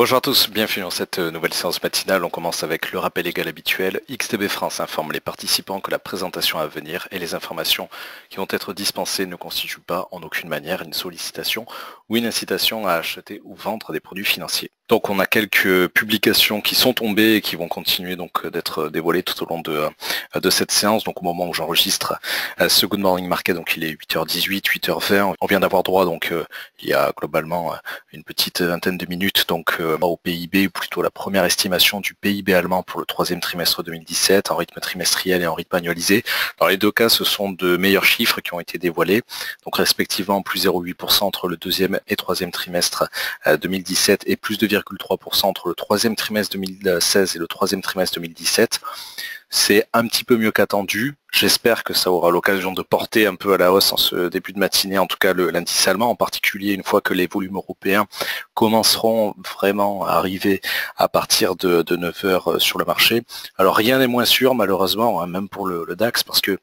Bonjour à tous, bienvenue dans cette nouvelle séance matinale. On commence avec le rappel légal habituel. XTB France informe les participants que la présentation à venir et les informations qui vont être dispensées ne constituent pas en aucune manière une sollicitation ou une incitation à acheter ou vendre des produits financiers. Donc on a quelques publications qui sont tombées et qui vont continuer donc d'être dévoilées tout au long de cette séance. Donc au moment où j'enregistre ce Good Morning Market, donc il est 8h18, 8h20. On vient d'avoir droit donc il y a globalement une petite vingtaine de minutes donc au PIB, ou plutôt la première estimation du PIB allemand pour le troisième trimestre 2017 en rythme trimestriel et en rythme annualisé. Dans les deux cas, ce sont de meilleurs chiffres qui ont été dévoilés, donc respectivement plus 0,8% entre le deuxième et troisième trimestre 2017 et plus 2,3% entre le troisième trimestre 2016 et le troisième trimestre 2017. C'est un petit peu mieux qu'attendu. J'espère que ça aura l'occasion de porter un peu à la hausse en ce début de matinée, en tout cas l'indice allemand, en particulier une fois que les volumes européens commenceront vraiment à arriver à partir de 9 heures sur le marché. Alors rien n'est moins sûr malheureusement, hein, même pour le DAX, parce que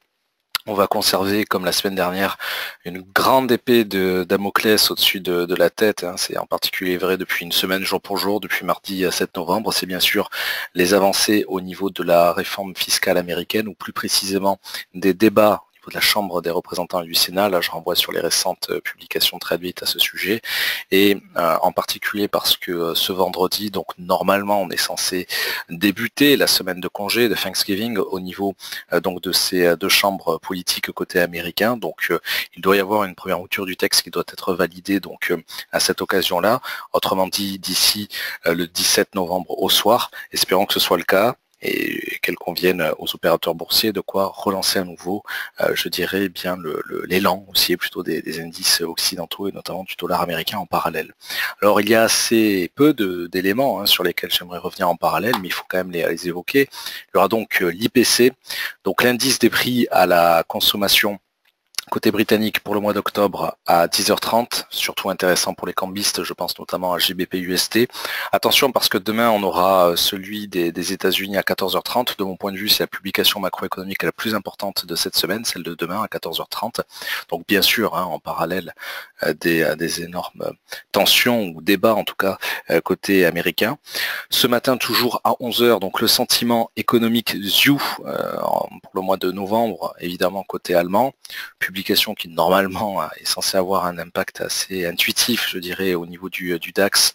on va conserver, comme la semaine dernière, une grande épée de Damoclès au-dessus de la tête. Hein. C'est en particulier vrai depuis une semaine, jour pour jour, depuis mardi 7 novembre. C'est bien sûr les avancées au niveau de la réforme fiscale américaine, ou plus précisément des débats de la Chambre des représentants et du Sénat. Là, je renvoie sur les récentes publications traduites à ce sujet, et en particulier parce que ce vendredi, donc normalement, on est censé débuter la semaine de congé de Thanksgiving au niveau donc de ces deux chambres politiques côté américain. Donc, il doit y avoir une première mouture du texte qui doit être validée donc à cette occasion-là. Autrement dit, d'ici le 17 novembre au soir. Espérons que ce soit le cas, et qu'elle convienne aux opérateurs boursiers, de quoi relancer à nouveau, je dirais bien l'élan aussi plutôt des indices occidentaux et notamment du dollar américain en parallèle. Alors il y a assez peu d'éléments sur lesquels j'aimerais revenir en parallèle, mais il faut quand même les évoquer. Il y aura donc l'IPC, donc l'indice des prix à la consommation côté britannique pour le mois d'octobre à 10h30, surtout intéressant pour les cambistes, je pense notamment à GBP USD. Attention parce que demain on aura celui des États-Unis à 14h30. De mon point de vue, c'est la publication macroéconomique la plus importante de cette semaine, celle de demain à 14h30. Donc bien sûr, en parallèle des énormes tensions ou débats en tout cas côté américain. Ce matin toujours à 11h, donc le sentiment économique ZIU pour le mois de novembre, évidemment côté allemand. Publication qui normalement est censée avoir un impact assez intuitif, je dirais, au niveau du DAX,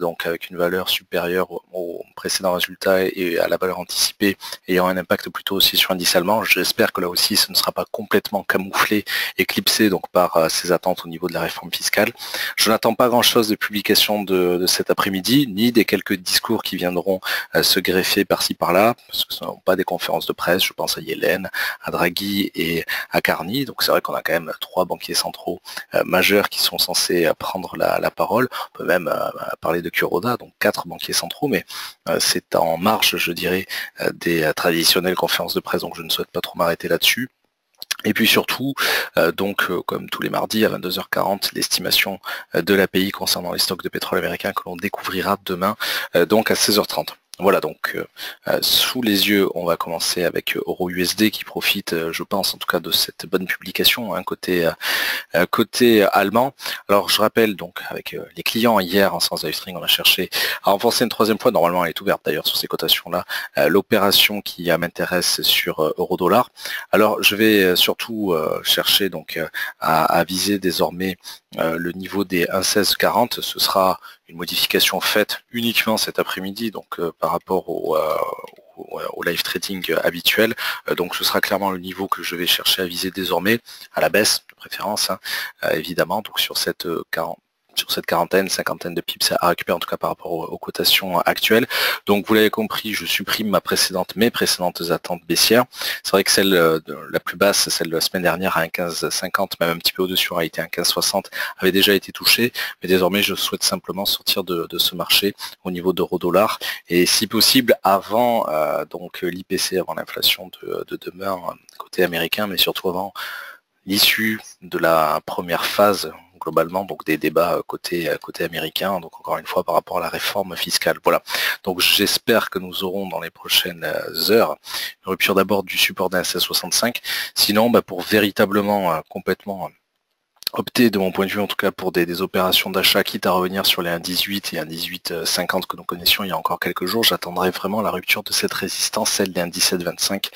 donc avec une valeur supérieure au précédent résultat et à la valeur anticipée, ayant un impact plutôt aussi sur l'indice allemand. J'espère que là aussi ce ne sera pas complètement camouflé, éclipsé donc par ces attentes au niveau de la réforme fiscale. Je n'attends pas grand chose de publication de cet après-midi, ni des quelques discours qui viendront se greffer par-ci par-là, parce que ce ne sont pas des conférences de presse. Je pense à Yellen, à Draghi et à Carney. Donc c'est vrai qu'on a quand même trois banquiers centraux majeurs qui sont censés prendre la parole. On peut même parler de Kuroda, donc 4 banquiers centraux, mais c'est en marge, je dirais, des traditionnelles conférences de presse, donc je ne souhaite pas trop m'arrêter là-dessus. Et puis surtout, comme tous les mardis à 22h40, l'estimation de l'API concernant les stocks de pétrole américains que l'on découvrira demain, donc à 16h30. Voilà, donc sous les yeux, on va commencer avec Euro USD qui profite, je pense en tout cas, de cette bonne publication côté allemand. Alors je rappelle donc avec les clients hier en séance live string, on a cherché à renforcer une troisième fois. Normalement, elle est ouverte d'ailleurs sur ces cotations-là. L'opération qui m'intéresse sur euro-dollar. Alors je vais surtout chercher donc à viser désormais le niveau des 1,1640. Ce sera une modification faite uniquement cet après-midi, donc par rapport au live trading habituel. Donc ce sera clairement le niveau que je vais chercher à viser désormais, à la baisse de préférence, évidemment, donc sur cette quarantaine, cinquantaine de pips à récupérer en tout cas par rapport aux cotations actuelles. Donc vous l'avez compris, je supprime mes précédentes attentes baissières. C'est vrai que celle la plus basse, celle de la semaine dernière à 1,1550, même un petit peu au-dessus, a été 1,1560, avait déjà été touchée. Mais désormais, je souhaite simplement sortir de ce marché au niveau d'euro-dollar. Et si possible, avant donc l'IPC, avant l'inflation de demain côté américain, mais surtout avant l'issue de la première phase globalement, donc des débats côté américain, donc encore une fois par rapport à la réforme fiscale. Voilà, donc j'espère que nous aurons dans les prochaines heures une rupture d'abord du support d'un 1665, sinon pour véritablement complètement opter de mon point de vue en tout cas pour des opérations d'achat, quitte à revenir sur les 1,18 et 1,1850 que nous connaissions il y a encore quelques jours. J'attendrai vraiment la rupture de cette résistance, celle des 1,1725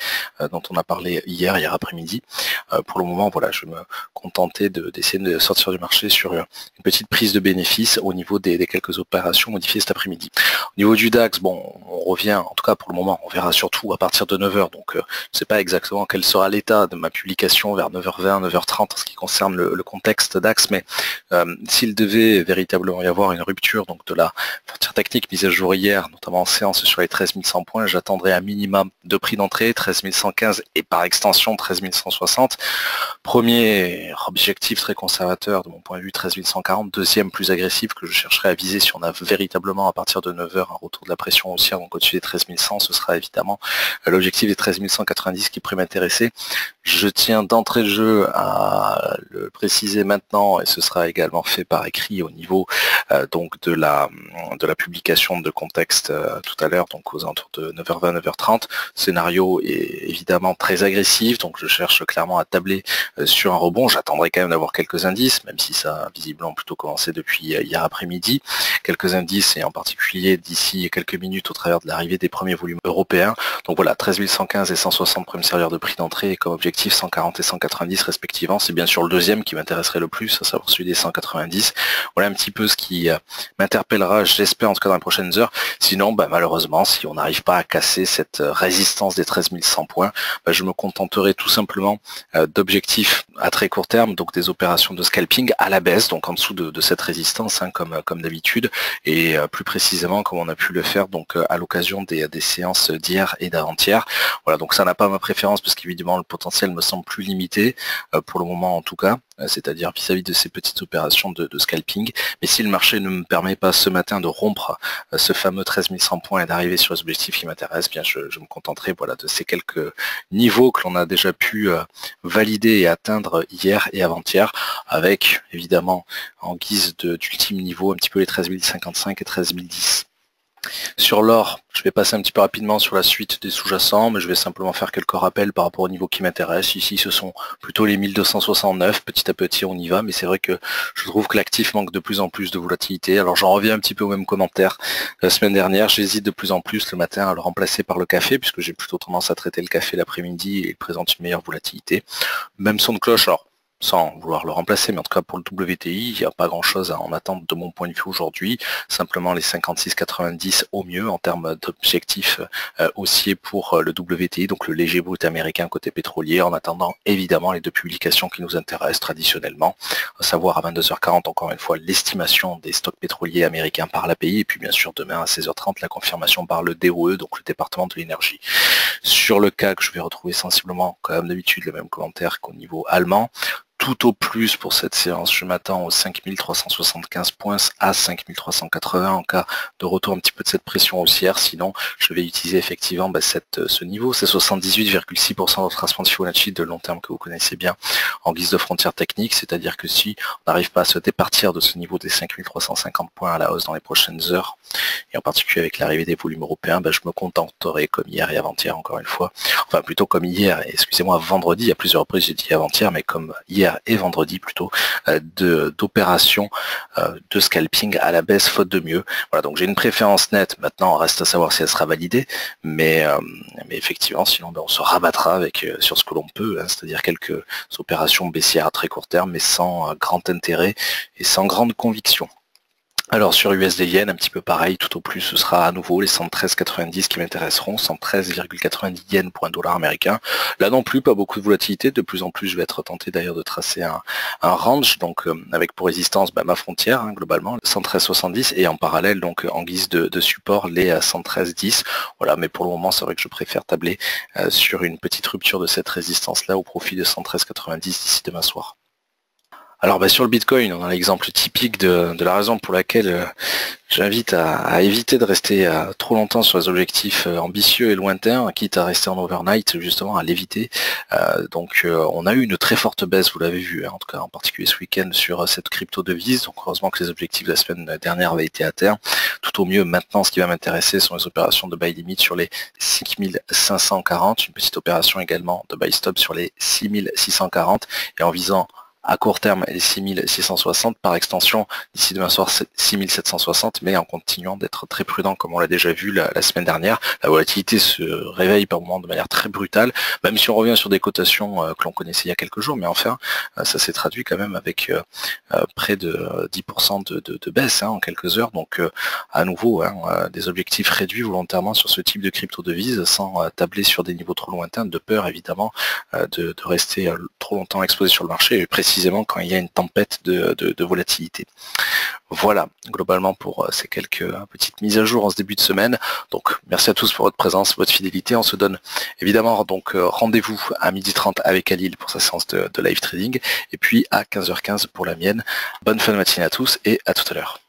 dont on a parlé hier après-midi. Pour le moment, voilà, je vais me contenter d'essayer de sortir du marché sur une petite prise de bénéfice au niveau des quelques opérations modifiées cet après-midi. Au niveau du DAX, bon, on revient, en tout cas pour le moment, on verra surtout à partir de 9h, donc je ne sais pas exactement quel sera l'état de ma publication vers 9h20, 9h30 en ce qui concerne le contexte DAX, mais s'il devait véritablement y avoir une rupture donc de la frontière technique mise à jour hier, notamment en séance sur les 13 100 points, j'attendrai un minimum de prix d'entrée, 13 115 et par extension 13 160. Premier objectif très conservateur de mon point de vue 13 140, deuxième plus agressif que je chercherai à viser si on a véritablement à partir de 9h un retour de la pression haussière, donc au-dessus des 13 100, ce sera évidemment l'objectif des 13 190 qui pourrait m'intéresser. Je tiens d'entrée de jeu à le préciser maintenant, et ce sera également fait par écrit au niveau donc de la publication de contexte tout à l'heure, donc aux alentours de 9h20, 9h30. Scénario est évidemment très agressif, donc je cherche clairement à tabler sur un rebond. J'attendrai quand même d'avoir quelques indices, même si ça a visiblement plutôt commencé depuis hier après-midi. Quelques indices, et en particulier d'ici quelques minutes au travers de l'arrivée des premiers volumes européens. Donc voilà, 13 115 et 160 pour me servir de prix d'entrée, et comme objectif 140 et 190 respectivement. C'est bien sûr le deuxième qui m'intéresserait le plus, à savoir celui des 190. Voilà un petit peu ce qui m'interpellera, j'espère en tout cas dans les prochaines heures. Sinon, malheureusement, si on n'arrive pas à casser cette résistance des 13 100 points, je me contenterai tout simplement d'objectifs à très court terme, donc des opérations de scalping à la baisse, donc en dessous de cette résistance, comme d'habitude, et plus précisément comme on a pu le faire donc à l'occasion des séances d'hier et d'avant-hier. Voilà, donc ça n'a pas ma préférence parce qu'évidemment le potentiel me semble plus limité pour le moment en tout cas, c'est-à-dire vis-à-vis de ces petites opérations de scalping. Mais si le marché ne me permet pas ce matin de rompre ce fameux 13 100 points et d'arriver sur les objectifs qui m'intéressent, bien je me contenterai voilà, de ces quelques niveaux que l'on a déjà pu valider et atteindre hier et avant-hier, avec évidemment en guise d'ultime niveau un petit peu les 13 055 et 13 010. Sur l'or, je vais passer un petit peu rapidement sur la suite des sous-jacents, mais je vais simplement faire quelques rappels par rapport au niveau qui m'intéresse. Ici, ce sont plutôt les 1269. Petit à petit, on y va, mais c'est vrai que je trouve que l'actif manque de plus en plus de volatilité. Alors, j'en reviens un petit peu au même commentaire la semaine dernière. J'hésite de plus en plus le matin à le remplacer par le café, puisque j'ai plutôt tendance à traiter le café l'après-midi et il présente une meilleure volatilité. Même son de cloche, alors sans vouloir le remplacer, mais en tout cas pour le WTI, il n'y a pas grand-chose à en attendre de mon point de vue aujourd'hui. Simplement les 56,90 au mieux en termes d'objectifs haussiers pour le WTI, donc le léger brut américain côté pétrolier, en attendant évidemment les deux publications qui nous intéressent traditionnellement, à savoir à 22h40 encore une fois l'estimation des stocks pétroliers américains par l'API, et puis bien sûr demain à 16h30 la confirmation par le DOE, donc le département de l'énergie. Sur le CAC, je vais retrouver sensiblement, comme d'habitude, le même commentaire qu'au niveau allemand. Tout au plus pour cette séance, je m'attends aux 5375 points à 5380 en cas de retour un petit peu de cette pression haussière. Sinon, je vais utiliser effectivement ce niveau, c'est 78,6% de retracement de Fibonacci de long terme que vous connaissez bien en guise de frontière technique. C'est-à-dire que si on n'arrive pas à se départir de ce niveau des 5350 points à la hausse dans les prochaines heures, et en particulier avec l'arrivée des volumes européens, je me contenterai comme hier et avant-hier encore une fois, enfin plutôt comme hier, excusez-moi, vendredi, à plusieurs reprises j'ai dit avant-hier, mais comme hier et vendredi plutôt, d'opérations de scalping à la baisse faute de mieux. Voilà, donc j'ai une préférence nette, maintenant reste à savoir si elle sera validée, mais effectivement sinon on se rabattra avec sur ce que l'on peut, c'est-à-dire quelques opérations baissières à très court terme, mais sans grand intérêt et sans grande conviction. Alors sur USD Yen, un petit peu pareil, tout au plus ce sera à nouveau les 113,90 qui m'intéresseront, 113,90 yens pour un dollar américain. Là non plus, pas beaucoup de volatilité, de plus en plus je vais être tenté d'ailleurs de tracer un range, donc avec pour résistance ma frontière globalement, 113,70 et en parallèle donc en guise de support les 113,10. Voilà, mais pour le moment c'est vrai que je préfère tabler sur une petite rupture de cette résistance là au profit de 113,90 d'ici demain soir. Alors sur le Bitcoin, on a l'exemple typique de la raison pour laquelle j'invite à éviter de rester trop longtemps sur les objectifs ambitieux et lointains, quitte à rester en overnight, justement à l'éviter. On a eu une très forte baisse, vous l'avez vu, en tout cas en particulier ce week-end sur cette crypto-devise. Donc heureusement que les objectifs de la semaine dernière avaient été atteints. Tout au mieux, maintenant ce qui va m'intéresser sont les opérations de buy limit sur les 6540, une petite opération également de buy stop sur les 6640 et en visant à court terme les 6660, par extension d'ici demain soir 6760, mais en continuant d'être très prudent comme on l'a déjà vu la semaine dernière. La volatilité se réveille par moments de manière très brutale, même si on revient sur des cotations que l'on connaissait il y a quelques jours, mais enfin ça s'est traduit quand même avec près de 10% de baisse en quelques heures, donc à nouveau des objectifs réduits volontairement sur ce type de crypto-devise sans tabler sur des niveaux trop lointains, de peur évidemment de rester trop longtemps exposé sur le marché, et précisément quand il y a une tempête de volatilité. Voilà, globalement pour ces quelques petites mises à jour en ce début de semaine. Donc merci à tous pour votre présence, votre fidélité. On se donne évidemment donc rendez-vous à 12h30 avec Alil pour sa séance de live trading, et puis à 15h15 pour la mienne. Bonne fin de matinée à tous et à tout à l'heure.